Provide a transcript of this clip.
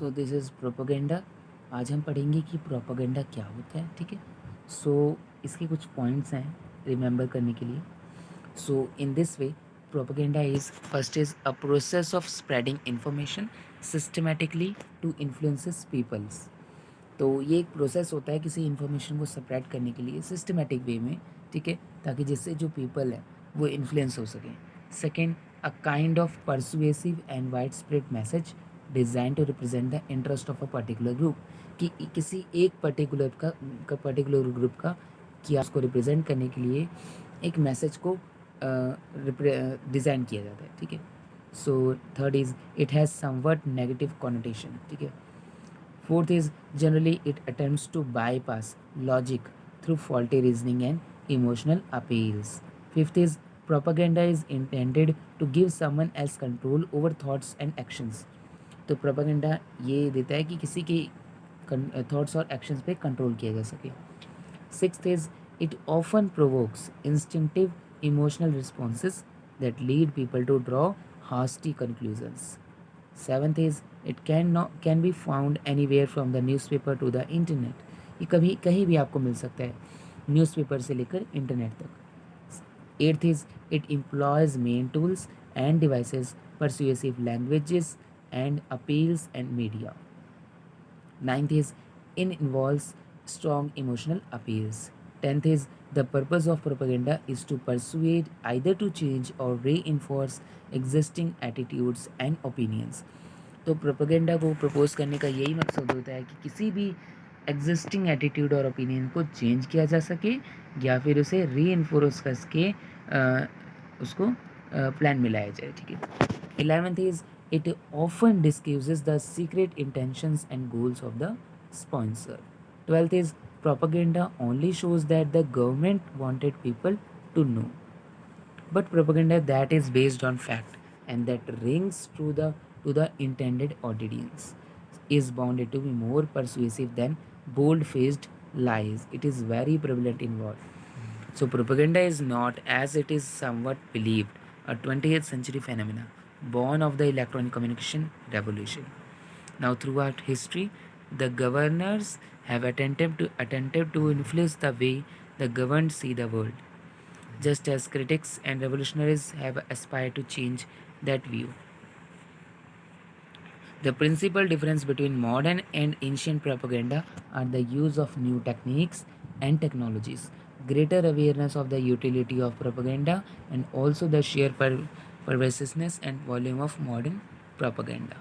So this is propaganda. आज हम पढ़ेंगे कि प्रोपेगेंडा क्या होता है, ठीक है। सो इसके कुछ पॉइंट्स हैं रिमेंबर करने के लिए। So in this way propaganda is first is a process of spreading information systematically to influences peoples. तो ये एक प्रोसेस होता है किसी इन्फॉर्मेशन को स्प्रेड करने के लिए सिस्टमेटिक वे में, ठीक है, ताकि जिससे जो पीपल है वो इन्फ्लुएंस हो सकें। Second, a kind of persuasive and wide spread message designed to represent the interest of a particular group, कि किसी एक पर्टिकुलर ग्रुप का किया उसको रिप्रेजेंट करने के लिए एक मैसेज को डिज़ाइन किया जाता है, ठीक है। So third is it has somewhat negative connotation, ठीक है। Fourth is generally it attempts to bypass logic through faulty reasoning and emotional appeals. Fifth is propaganda is intended to give someone else control over thoughts and actions. तो propaganda ये देता है कि किसी के thoughts और एक्शंस पे control किया जा सके। Sixth is it often provokes instinctive emotional responses that lead people to draw hasty conclusions. Seventh is it can be found anywhere from the newspaper to the internet. ये कभी कहीं भी आपको मिल सकता है, न्यूज़पेपर से लेकर इंटरनेट तक। Eighth is it employees main tools end devices persuasive languages and appeals and media. Ninth is it involves strong emotional appeals. Tenth is the purpose of propaganda is to persuade either to change or reinforce existing attitudes and opinions. तो propaganda को propose करने का यही मकसद होता है कि किसी भी एग्जिस्टिंग एटीट्यूड और ओपिनियन को चेंज किया जा सके या फिर उसे री करके उसको प्लान में लाया जाए, ठीक है। 11th is it often discloses the secret intentions and goals of the sponsor. 12th is propaganda only shows that the government wanted people to know. But propaganda that is based on fact and that rings to the intended audience is bounded to be more persuasive than bold-faced lies. It is very prevalent in war. So propaganda is not, as it is somewhat believed, a 20th century phenomenon born of the electronic communication revolution. Now throughout history, the governors have attempted to influence the way the governed see the world, just as critics and revolutionaries have aspired to change that view. The principal difference between modern and ancient propaganda are the use of new techniques and technologies, greater awareness of the utility of propaganda, and also the sheer pervasiveness and volume of modern propaganda.